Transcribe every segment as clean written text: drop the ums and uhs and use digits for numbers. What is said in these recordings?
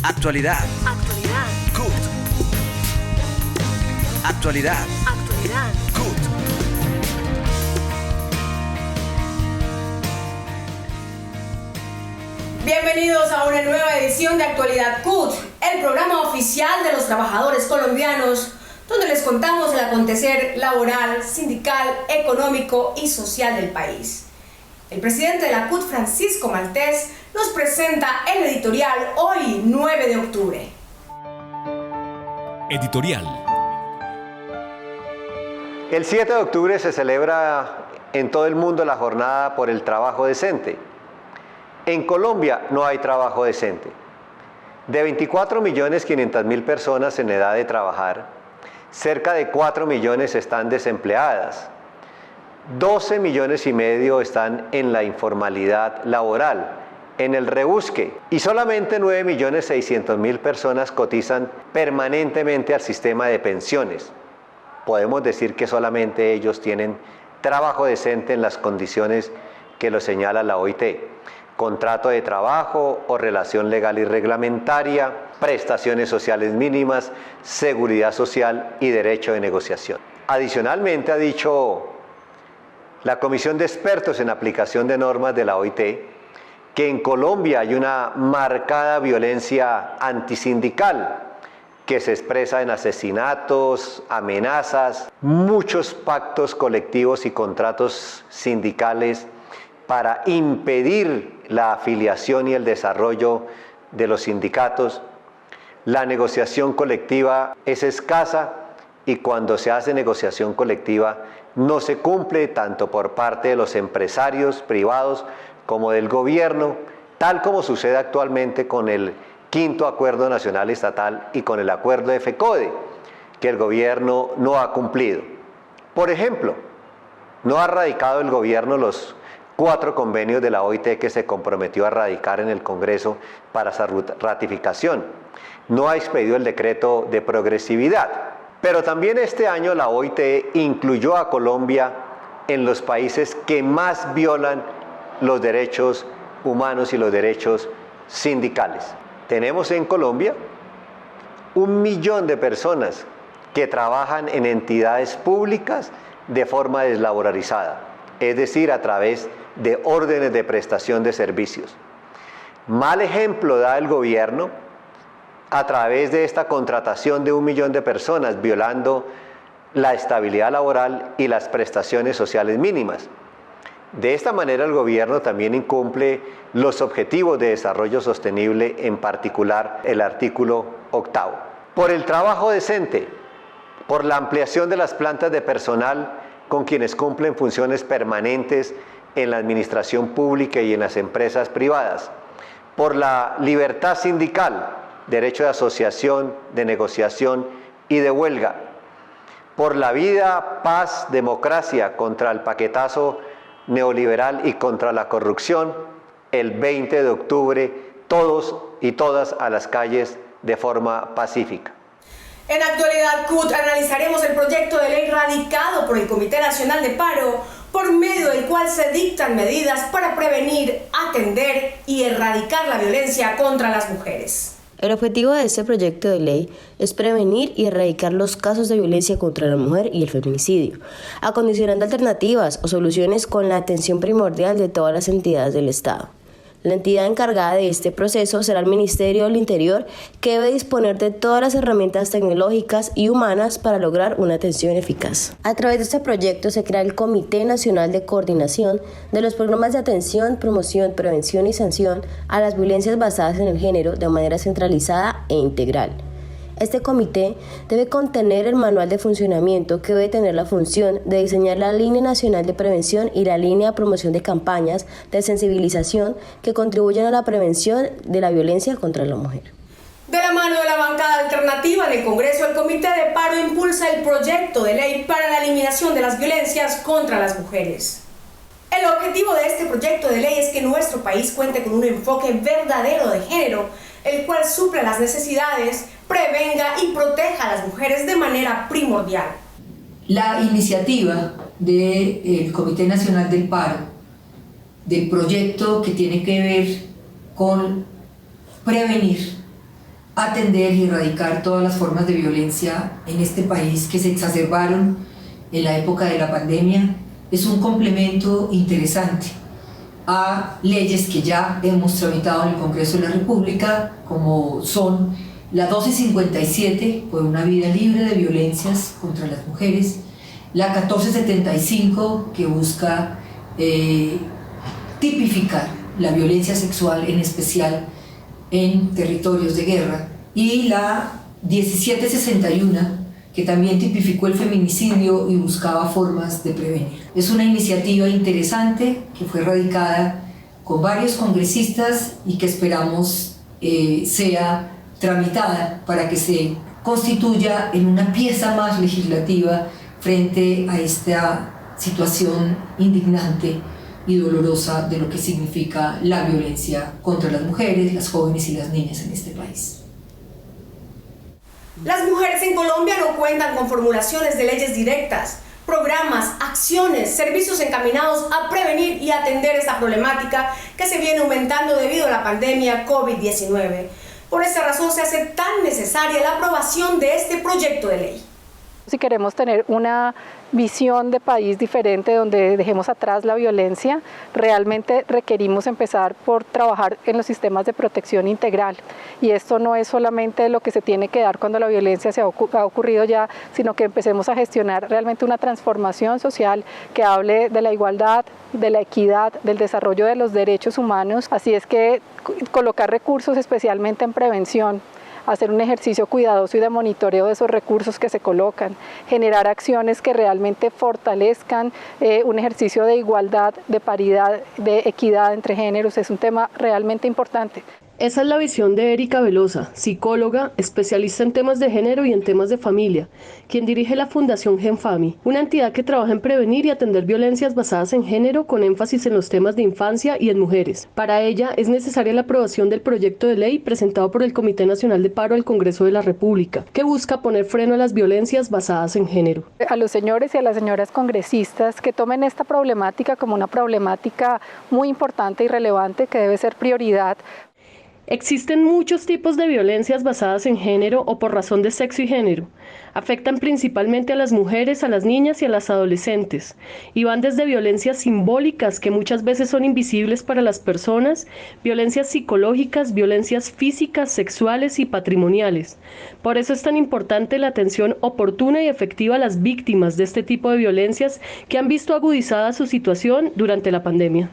Actualidad. Actualidad. CUT. Actualidad. Actualidad. CUT. Bienvenidos a una nueva edición de Actualidad CUT, el programa oficial de los trabajadores colombianos, donde les contamos el acontecer laboral, sindical, económico y social del país. El presidente de la CUT, Francisco Maltés, nos presenta el editorial hoy, 9 de octubre. Editorial. El 7 de octubre se celebra en todo el mundo la jornada por el trabajo decente. En Colombia no hay trabajo decente. De 24.500.000 personas en edad de trabajar, cerca de 4 millones están desempleadas. 12 millones y medio están en la informalidad laboral, en el rebusque, y solamente 9.600.000 personas cotizan permanentemente al sistema de pensiones. Podemos decir que solamente ellos tienen trabajo decente en las condiciones que lo señala la OIT: contrato de trabajo o relación legal y reglamentaria, prestaciones sociales mínimas, seguridad social y derecho de negociación. Adicionalmente, ha dicho la Comisión de Expertos en Aplicación de Normas de la OIT que en Colombia hay una marcada violencia antisindical que se expresa en asesinatos, amenazas, muchos pactos colectivos y contratos sindicales para impedir la afiliación y el desarrollo de los sindicatos. La negociación colectiva es escasa y cuando se hace negociación colectiva no se cumple tanto por parte de los empresarios privados como del gobierno, tal como sucede actualmente con el quinto Acuerdo Nacional Estatal y con el acuerdo de FECODE, que el gobierno no ha cumplido. Por ejemplo, no ha radicado el gobierno los 4 convenios de la OIT que se comprometió a radicar en el Congreso para esa ratificación. No ha expedido el decreto de progresividad. Pero también este año la OIT incluyó a Colombia en los países que más violan los derechos humanos y los derechos sindicales. Tenemos en Colombia 1 millón de personas que trabajan en entidades públicas de forma deslaboralizada, es decir, a través de órdenes de prestación de servicios. Mal ejemplo da el gobierno a través de esta contratación de 1 millón de personas, violando la estabilidad laboral y las prestaciones sociales mínimas. De esta manera el gobierno también incumple los objetivos de desarrollo sostenible, en particular el artículo 8. Por el trabajo decente, por la ampliación de las plantas de personal con quienes cumplen funciones permanentes en la administración pública y en las empresas privadas, por la libertad sindical, derecho de asociación, de negociación y de huelga, por la vida, paz, democracia, contra el paquetazo neoliberal y contra la corrupción. El 20 de octubre, todos y todas a las calles de forma pacífica. En Actualidad CUT analizaremos el proyecto de ley radicado por el Comité Nacional de Paro, por medio del cual se dictan medidas para prevenir, atender y erradicar la violencia contra las mujeres. El objetivo de este proyecto de ley es prevenir y erradicar los casos de violencia contra la mujer y el feminicidio, acondicionando alternativas o soluciones con la atención primordial de todas las entidades del Estado. La entidad encargada de este proceso será el Ministerio del Interior, que debe disponer de todas las herramientas tecnológicas y humanas para lograr una atención eficaz. A través de este proyecto se crea el Comité Nacional de Coordinación de los Programas de Atención, Promoción, Prevención y Sanción a las Violencias basadas en el género de manera centralizada e integral. Este comité debe contener el manual de funcionamiento, que debe tener la función de diseñar la línea nacional de prevención y la línea de promoción de campañas de sensibilización que contribuyan a la prevención de la violencia contra la mujer. De la mano de la bancada alternativa en el Congreso, el Comité de Paro impulsa el proyecto de ley para la eliminación de las violencias contra las mujeres. El objetivo de este proyecto de ley es que nuestro país cuente con un enfoque verdadero de género, el cual supla las necesidades, prevenga y proteja a las mujeres de manera primordial. La iniciativa del Comité Nacional del Paro, del proyecto que tiene que ver con prevenir, atender y erradicar todas las formas de violencia en este país que se exacerbaron en la época de la pandemia. Es un complemento interesante a leyes que ya hemos tramitado en el Congreso de la República, como son la 1257, por una vida libre de violencias contra las mujeres, la 1475, que busca tipificar la violencia sexual, en especial en territorios de guerra, y la 1761, que también tipificó el feminicidio y buscaba formas de prevenir. Es una iniciativa interesante que fue radicada con varios congresistas y que esperamos sea tramitada para que se constituya en una pieza más legislativa frente a esta situación indignante y dolorosa de lo que significa la violencia contra las mujeres, las jóvenes y las niñas en este país. Las mujeres en Colombia no cuentan con formulaciones de leyes directas, programas, acciones, servicios encaminados a prevenir y atender esta problemática que se viene aumentando debido a la pandemia COVID-19. Por esta razón se hace tan necesaria la aprobación de este proyecto de ley. Si queremos tener una visión de país diferente donde dejemos atrás la violencia, realmente requerimos empezar por trabajar en los sistemas de protección integral. Y esto no es solamente lo que se tiene que dar cuando la violencia ha ocurrido ya, sino que empecemos a gestionar realmente una transformación social que hable de la igualdad, de la equidad, del desarrollo de los derechos humanos. Así es que colocar recursos especialmente en prevención, hacer un ejercicio cuidadoso y de monitoreo de esos recursos que se colocan, generar acciones que realmente fortalezcan un ejercicio de igualdad, de paridad, de equidad entre géneros, es un tema realmente importante. Esa es la visión de Erika Velosa, psicóloga, especialista en temas de género y en temas de familia, quien dirige la Fundación Genfami, una entidad que trabaja en prevenir y atender violencias basadas en género con énfasis en los temas de infancia y en mujeres. Para ella es necesaria la aprobación del proyecto de ley presentado por el Comité Nacional de Paro al Congreso de la República, que busca poner freno a las violencias basadas en género. A los señores y a las señoras congresistas que tomen esta problemática como una problemática muy importante y relevante que debe ser prioridad. Existen muchos tipos de violencias basadas en género o por razón de sexo y género. Afectan principalmente a las mujeres, a las niñas y a las adolescentes, y van desde violencias simbólicas que muchas veces son invisibles para las personas, violencias psicológicas, violencias físicas, sexuales y patrimoniales. Por eso es tan importante la atención oportuna y efectiva a las víctimas de este tipo de violencias que han visto agudizada su situación durante la pandemia.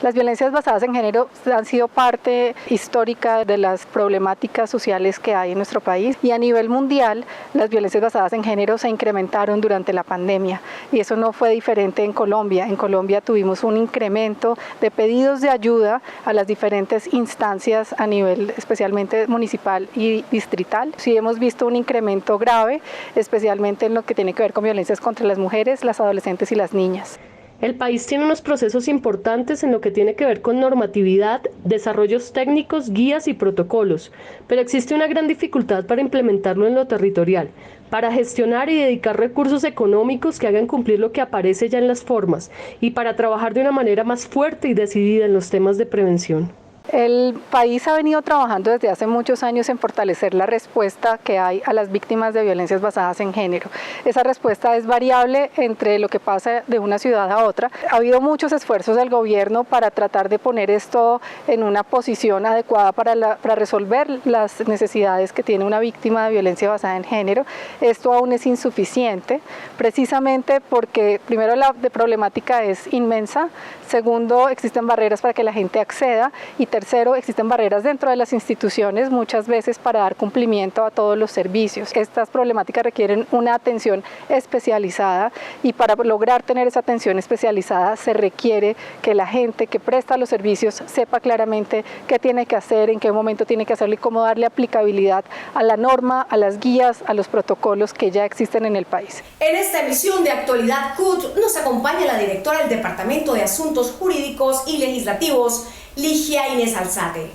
Las violencias basadas en género han sido parte histórica de las problemáticas sociales que hay en nuestro país, y a nivel mundial las violencias basadas en género se incrementaron durante la pandemia, y eso no fue diferente en Colombia. En Colombia tuvimos un incremento de pedidos de ayuda a las diferentes instancias a nivel especialmente municipal y distrital. Sí hemos visto un incremento grave, especialmente en lo que tiene que ver con violencias contra las mujeres, las adolescentes y las niñas. El país tiene unos procesos importantes en lo que tiene que ver con normatividad, desarrollos técnicos, guías y protocolos, pero existe una gran dificultad para implementarlo en lo territorial, para gestionar y dedicar recursos económicos que hagan cumplir lo que aparece ya en las formas y para trabajar de una manera más fuerte y decidida en los temas de prevención. El país ha venido trabajando desde hace muchos años en fortalecer la respuesta que hay a las víctimas de violencias basadas en género. Esa respuesta es variable entre lo que pasa de una ciudad a otra. Ha habido muchos esfuerzos del gobierno para tratar de poner esto en una posición adecuada para resolver las necesidades que tiene una víctima de violencia basada en género. Esto aún es insuficiente, precisamente porque primero la problemática es inmensa, segundo existen barreras para que la gente acceda, y tercero, existen barreras dentro de las instituciones muchas veces para dar cumplimiento a todos los servicios. Estas problemáticas requieren una atención especializada, y para lograr tener esa atención especializada se requiere que la gente que presta los servicios sepa claramente qué tiene que hacer, en qué momento tiene que hacerlo y cómo darle aplicabilidad a la norma, a las guías, a los protocolos que ya existen en el país. En esta emisión de Actualidad CUT nos acompaña la directora del Departamento de Asuntos Jurídicos y Legislativos, Ligia Inés Alzate.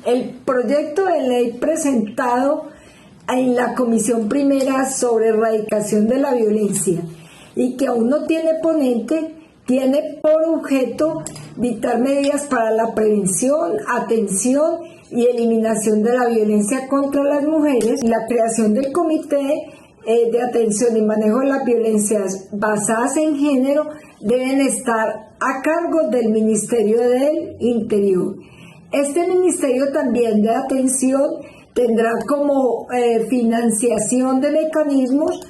El proyecto de ley presentado en la Comisión Primera sobre Erradicación de la Violencia y que aún no tiene ponente, tiene por objeto dictar medidas para la prevención, atención y eliminación de la violencia contra las mujeres. La creación del Comité de Atención y Manejo de las Violencias Basadas en Género deben estar a cargo del Ministerio del Interior. Este Ministerio también de Atención tendrá como financiación de mecanismos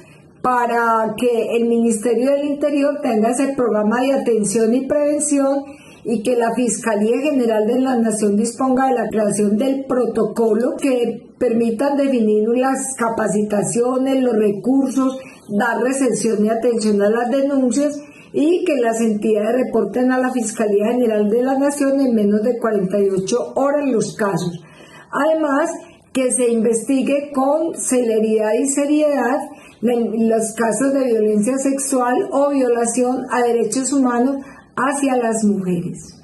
para que el Ministerio del Interior tenga ese programa de atención y prevención y que la Fiscalía General de la Nación disponga de la creación del protocolo que permitan definir las capacitaciones, los recursos, dar recepción y atención a las denuncias y que las entidades reporten a la Fiscalía General de la Nación en menos de 48 horas los casos. Además, que se investigue con celeridad y seriedad los casos de violencia sexual o violación a derechos humanos hacia las mujeres.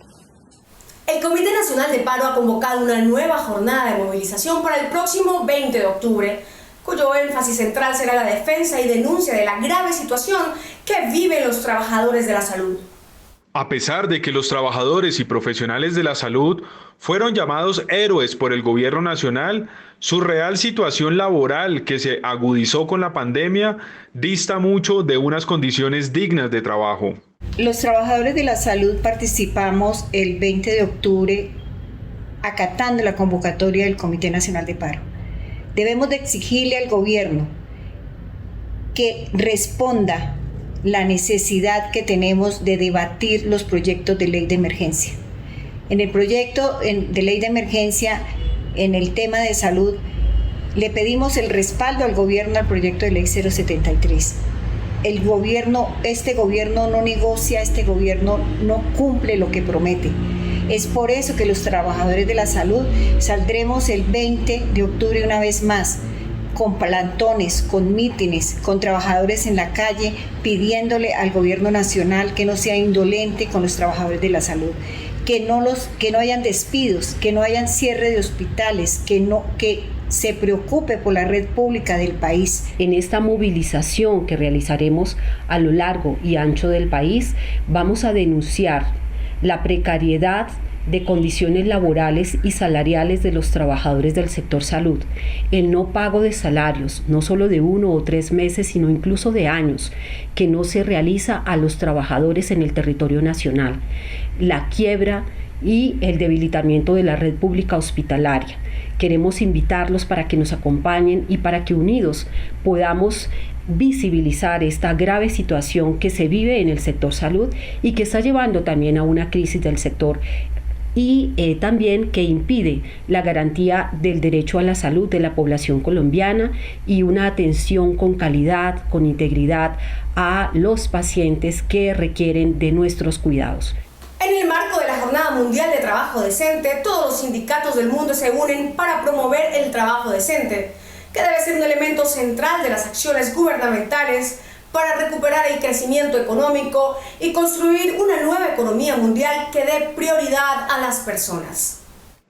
El Comité Nacional de Paro ha convocado una nueva jornada de movilización para el próximo 20 de octubre, cuyo énfasis central será la defensa y denuncia de la grave situación que viven los trabajadores de la salud. A pesar de que los trabajadores y profesionales de la salud fueron llamados héroes por el gobierno nacional, su real situación laboral, que se agudizó con la pandemia, dista mucho de unas condiciones dignas de trabajo. Los trabajadores de la salud participamos el 20 de octubre acatando la convocatoria del Comité Nacional de Paro. Debemos de exigirle al gobierno que responda la necesidad que tenemos de debatir los proyectos de ley de emergencia. En el proyecto de ley de emergencia, en el tema de salud, le pedimos el respaldo al gobierno al proyecto de ley 073. Este gobierno no negocia, este gobierno no cumple lo que promete. Es por eso que los trabajadores de la salud saldremos el 20 de octubre una vez más, con plantones, con mítines, con trabajadores en la calle, pidiéndole al gobierno nacional que no sea indolente con los trabajadores de la salud, que no hayan despidos, que no hayan cierre de hospitales, que se preocupe por la red pública del país. En esta movilización que realizaremos a lo largo y ancho del país, vamos a denunciar la precariedad de condiciones laborales y salariales de los trabajadores del sector salud, el no pago de salarios, no solo de 1 o 3 meses, sino incluso de años, que no se realiza a los trabajadores en el territorio nacional, la quiebra y el debilitamiento de la red pública hospitalaria. Queremos invitarlos para que nos acompañen y para que unidos podamos visibilizar esta grave situación que se vive en el sector salud y que está llevando también a una crisis del sector y también que impide la garantía del derecho a la salud de la población colombiana y una atención con calidad, con integridad a los pacientes que requieren de nuestros cuidados. En el marco de la Jornada Mundial de Trabajo Decente, todos los sindicatos del mundo se unen para promover el trabajo decente, que debe ser un elemento central de las acciones gubernamentales para recuperar el crecimiento económico y construir una nueva economía mundial que dé prioridad a las personas.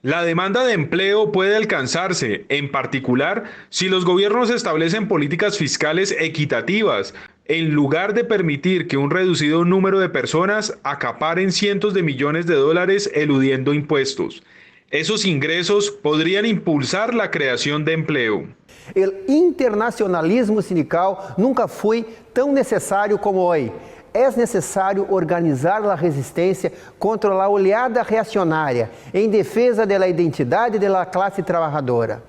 La demanda de empleo puede alcanzarse, en particular, si los gobiernos establecen políticas fiscales equitativas, en lugar de permitir que un reducido número de personas acaparen cientos de millones de dólares eludiendo impuestos. Esos ingresos podrían impulsar la creación de empleo. El internacionalismo sindical nunca foi tão necessário como hoje. É necessário organizar a resistência contra a oleada reacionária em defesa da identidade da classe trabalhadora.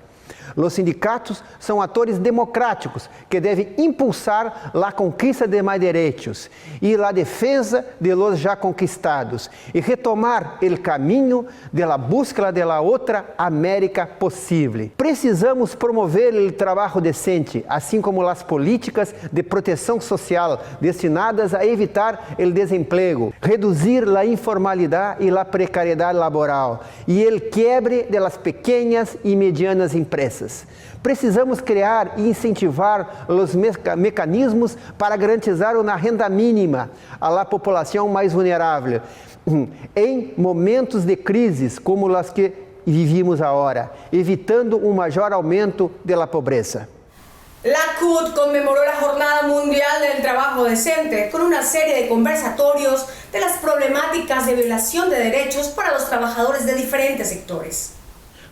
Os sindicatos são atores democráticos que devem impulsar a conquista de mais direitos e a defesa de los já conquistados e retomar o caminho de la búsqueda de la outra América possível. Precisamos promover o trabalho decente, assim como as políticas de proteção social destinadas a evitar o desemprego, reduzir a informalidade e a precariedade laboral e o quiebre de las pequenas e medianas empresas. Precisamos criar e incentivar os mecanismos para garantizar uma renda mínima à população mais vulnerável em momentos de crises como as que vivimos agora, evitando maior aumento da pobreza. La CUT conmemoró la Jornada Mundial del Trabajo Decente con una serie de conversatorios de las problemáticas de violación de derechos para los trabajadores de diferentes sectores.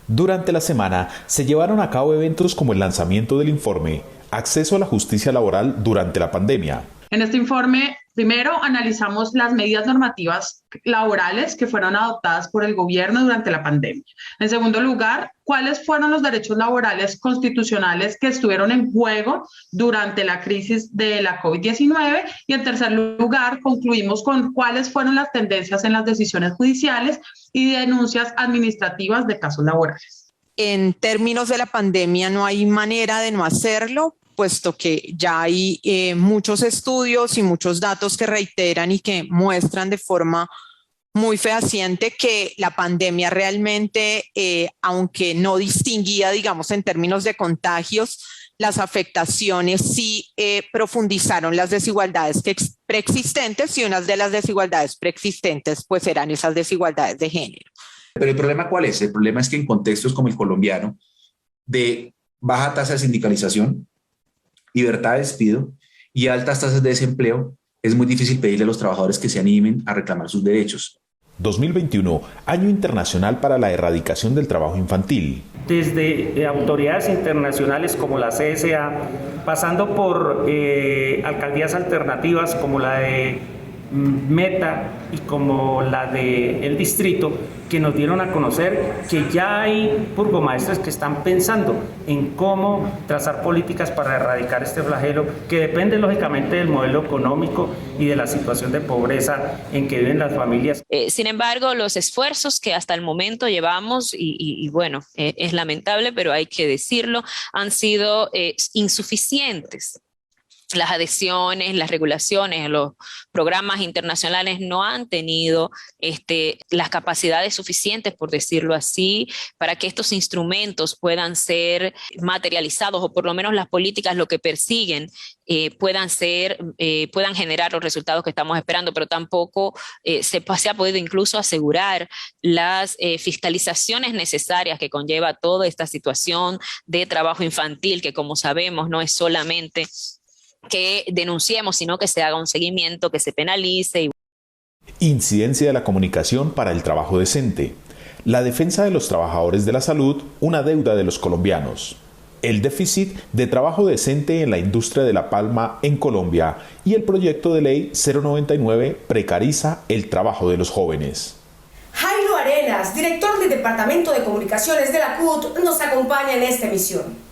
Durante la semana se llevaron a cabo eventos como el lanzamiento del informe Acceso a la Justicia Laboral durante la pandemia. En este informe, primero analizamos las medidas normativas laborales que fueron adoptadas por el gobierno durante la pandemia. En segundo lugar, cuáles fueron los derechos laborales constitucionales que estuvieron en juego durante la crisis de la COVID-19. Y en tercer lugar, concluimos con cuáles fueron las tendencias en las decisiones judiciales y denuncias administrativas de casos laborales. En términos de la pandemia no hay manera de no hacerlo, puesto que ya hay muchos estudios y muchos datos que reiteran y que muestran de forma muy fehaciente que la pandemia realmente, aunque no distinguía, digamos, en términos de contagios, las afectaciones sí profundizaron las desigualdades preexistentes, y unas de las desigualdades preexistentes pues eran esas desigualdades de género. Pero el problema, ¿cuál es? El problema es que en contextos como el colombiano, de baja tasa de sindicalización, libertad de despido y altas tasas de desempleo, es muy difícil pedirle a los trabajadores que se animen a reclamar sus derechos. 2021, Año Internacional para la Erradicación del Trabajo Infantil. Desde autoridades internacionales como la CSA, pasando por alcaldías alternativas como la de Meta y como la del distrito, que nos dieron a conocer que ya hay burgomaestres que están pensando en cómo trazar políticas para erradicar este flagelo, que depende lógicamente del modelo económico y de la situación de pobreza en que viven las familias. Sin embargo, los esfuerzos que hasta el momento llevamos, y bueno, es lamentable, pero hay que decirlo, han sido insuficientes. Las adhesiones, las regulaciones, los programas internacionales no han tenido las capacidades suficientes, por decirlo así, para que estos instrumentos puedan ser materializados, o por lo menos las políticas lo que persiguen puedan generar los resultados que estamos esperando, pero tampoco se ha podido incluso asegurar las fiscalizaciones necesarias que conlleva toda esta situación de trabajo infantil, que como sabemos no es solamente que denunciemos, sino que se haga un seguimiento, que se penalice. Incidencia de la comunicación para el trabajo decente. La defensa de los trabajadores de la salud, una deuda de los colombianos. El déficit de trabajo decente en la industria de la palma en Colombia y el proyecto de ley 099 precariza el trabajo de los jóvenes. Jairo Arenas, director del Departamento de Comunicaciones de la CUT, nos acompaña en esta emisión.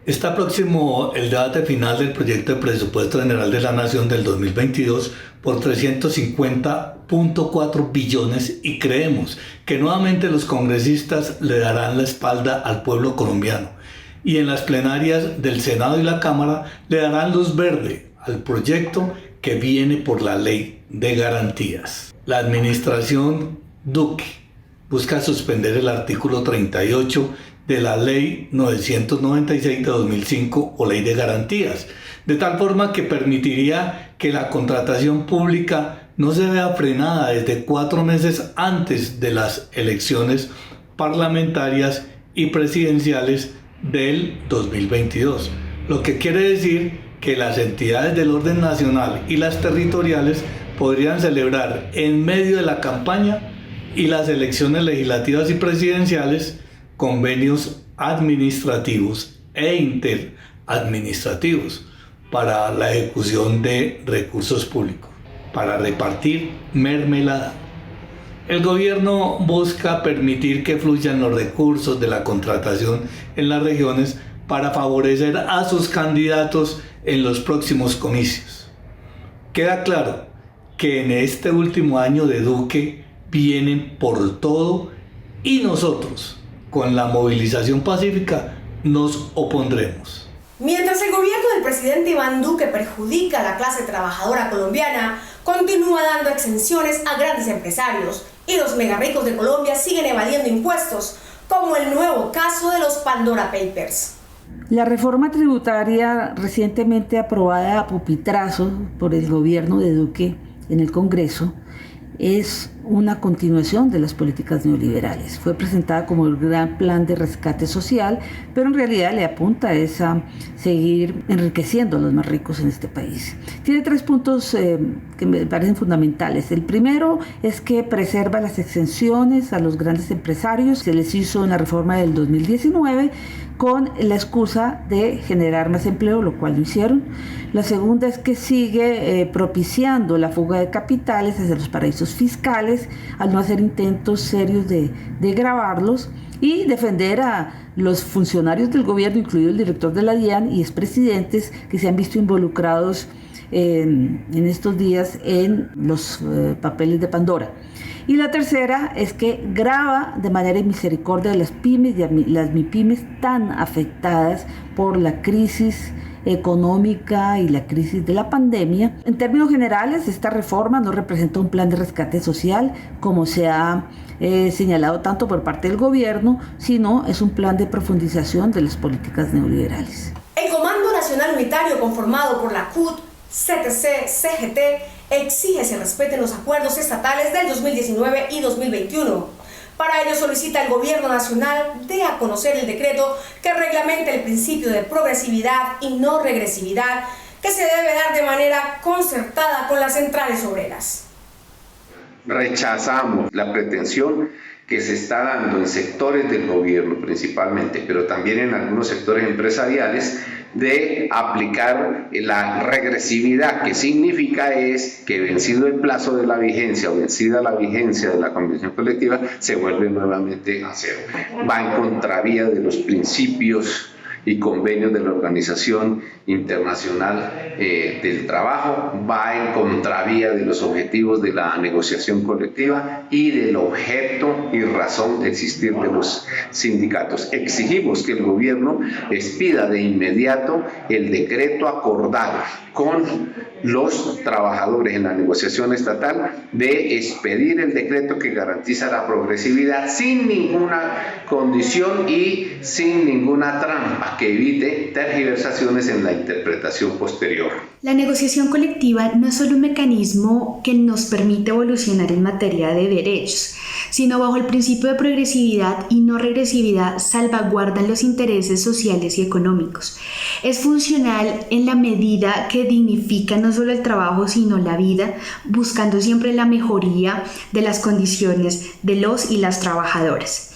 Está próximo el debate final del proyecto de presupuesto general de la Nación del 2022 por 350.4 billones y creemos que nuevamente los congresistas le darán la espalda al pueblo colombiano y en las plenarias del Senado y la Cámara le darán luz verde al proyecto que viene por la Ley de Garantías. La administración Duque busca suspender el artículo 38 de la Ley 996 de 2005 o Ley de Garantías, de tal forma que permitiría que la contratación pública no se vea frenada desde 4 meses antes de las elecciones parlamentarias y presidenciales del 2022, lo que quiere decir que las entidades del orden nacional y las territoriales podrían celebrar en medio de la campaña y las elecciones legislativas y presidenciales convenios administrativos e interadministrativos para la ejecución de recursos públicos, para repartir mermelada. El gobierno busca permitir que fluyan los recursos de la contratación en las regiones para favorecer a sus candidatos en los próximos comicios. Queda claro que en este último año de Duque vienen por todo y nosotros, con la movilización pacífica, nos opondremos. Mientras el gobierno del presidente Iván Duque perjudica a la clase trabajadora colombiana, continúa dando exenciones a grandes empresarios y los megarricos de Colombia siguen evadiendo impuestos, como el nuevo caso de los Pandora Papers. La reforma tributaria recientemente aprobada a pupitrazo por el gobierno de Duque en el Congreso es una continuación de las políticas neoliberales. Fue presentada como el gran plan de rescate social, pero en realidad le apunta a seguir enriqueciendo a los más ricos en este país. Tiene 3 puntos que me parecen fundamentales. El primero es que preserva las exenciones a los grandes empresarios. Se les hizo en la reforma del 2019 con la excusa de generar más empleo, lo cual lo hicieron. La segunda es que sigue propiciando la fuga de capitales hacia los paraísos fiscales al no hacer intentos serios de gravarlos, y defender a los funcionarios del gobierno, incluido el director de la DIAN y expresidentes que se han visto involucrados en estos días en los papeles de Pandora. Y la tercera es que grava de manera de misericordia a las pymes y las MIPYMES tan afectadas por la crisis económica y la crisis de la pandemia. En términos generales, esta reforma no representa un plan de rescate social como se ha señalado tanto por parte del gobierno, sino es un plan de profundización de las políticas neoliberales. El Comando Nacional Unitario, conformado por la CUT, CTC, CGT, exige se respeten los acuerdos estatales del 2019 y 2021. Para ello solicita al Gobierno Nacional dé a conocer el decreto que reglamenta el principio de progresividad y no regresividad que se debe dar de manera concertada con las centrales obreras. Rechazamos la pretensión que se está dando en sectores del gobierno principalmente, pero también en algunos sectores empresariales, de aplicar la regresividad, que significa es que vencido el plazo de la vigencia o vencida la vigencia de la convención colectiva, se vuelve nuevamente a cero. Va en contravía de los principios y convenios de la Organización Internacional del Trabajo, va en contravía de los objetivos de la negociación colectiva y del objeto y razón de existir de los sindicatos. Exigimos que el gobierno expida de inmediato el decreto acordado con los trabajadores en la negociación estatal de expedir el decreto que garantiza la progresividad sin ninguna condición y sin ninguna trampa que evite tergiversaciones en la interpretación posterior. La negociación colectiva no es solo un mecanismo que nos permite evolucionar en materia de derechos, sino bajo el principio de progresividad y no regresividad salvaguardan los intereses sociales y económicos. Es funcional en la medida que dignifica no solo el trabajo sino la vida, buscando siempre la mejoría de las condiciones de los y las trabajadoras.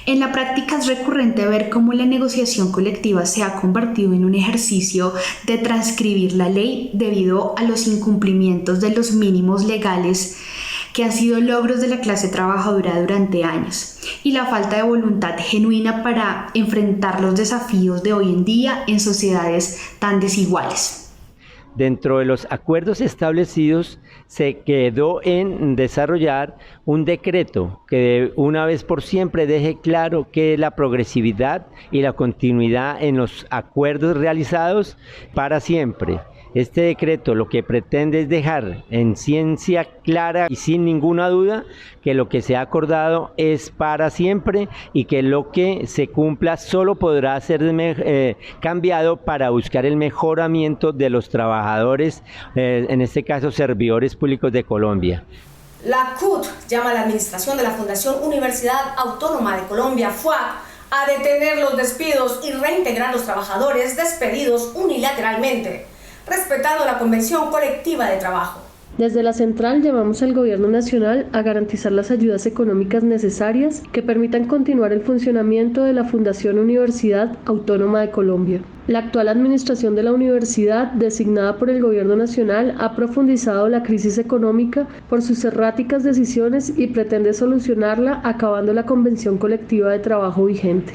En la práctica es recurrente ver cómo la negociación colectiva se ha convertido en un ejercicio de transcribir la ley debido a los incumplimientos de los mínimos legales que han sido logros de la clase trabajadora durante años y la falta de voluntad genuina para enfrentar los desafíos de hoy en día en sociedades tan desiguales. Dentro de los acuerdos establecidos se quedó en desarrollar un decreto que de una vez por siempre deje claro qué es la progresividad y la continuidad en los acuerdos realizados para siempre. Este decreto lo que pretende es dejar en ciencia clara y sin ninguna duda que lo que se ha acordado es para siempre y que lo que se cumpla solo podrá ser cambiado para buscar el mejoramiento de los trabajadores, en este caso servidores públicos de Colombia. La CUT llama a la administración de la Fundación Universidad Autónoma de Colombia, FUAC, a detener los despidos y reintegrar a los trabajadores despedidos unilateralmente, respetando la Convención Colectiva de Trabajo. Desde la central llamamos al Gobierno Nacional a garantizar las ayudas económicas necesarias que permitan continuar el funcionamiento de la Fundación Universidad Autónoma de Colombia. La actual administración de la universidad, designada por el Gobierno Nacional, ha profundizado la crisis económica por sus erráticas decisiones y pretende solucionarla acabando la Convención Colectiva de Trabajo vigente.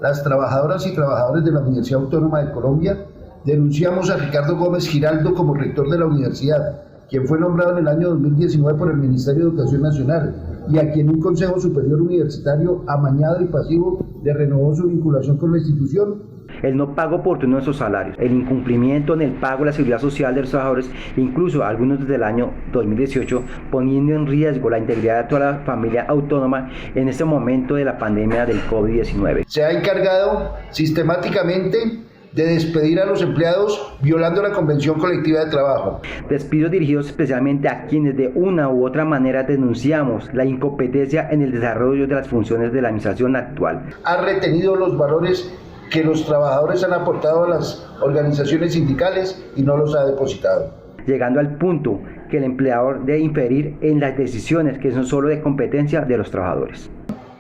Las trabajadoras y trabajadores de la Universidad Autónoma de Colombia denunciamos a Ricardo Gómez Giraldo como rector de la universidad, quien fue nombrado en el año 2019 por el Ministerio de Educación Nacional y a quien un Consejo Superior Universitario amañado y pasivo le renovó su vinculación con la institución. El no pago oportuno de sus salarios, el incumplimiento en el pago de la seguridad social de los trabajadores, incluso algunos desde el año 2018, poniendo en riesgo la integridad de toda la familia autónoma en este momento de la pandemia del COVID-19. Se ha encargado sistemáticamente de despedir a los empleados violando la Convención Colectiva de Trabajo. Despidos dirigidos especialmente a quienes de una u otra manera denunciamos la incompetencia en el desarrollo de las funciones de la administración actual. Ha retenido los valores que los trabajadores han aportado a las organizaciones sindicales y no los ha depositado. Llegando al punto que el empleador debe inferir en las decisiones que son solo de competencia de los trabajadores.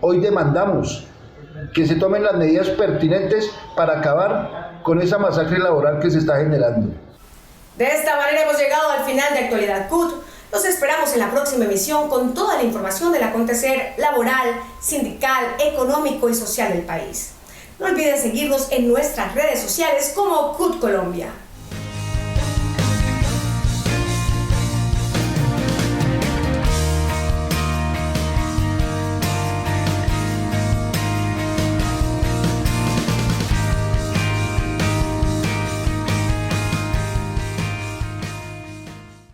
Hoy demandamos que se tomen las medidas pertinentes para acabar con esa masacre laboral que se está generando. De esta manera hemos llegado al final de Actualidad CUT. Los esperamos en la próxima emisión con toda la información del acontecer laboral, sindical, económico y social del país. No olviden seguirnos en nuestras redes sociales como CUT Colombia.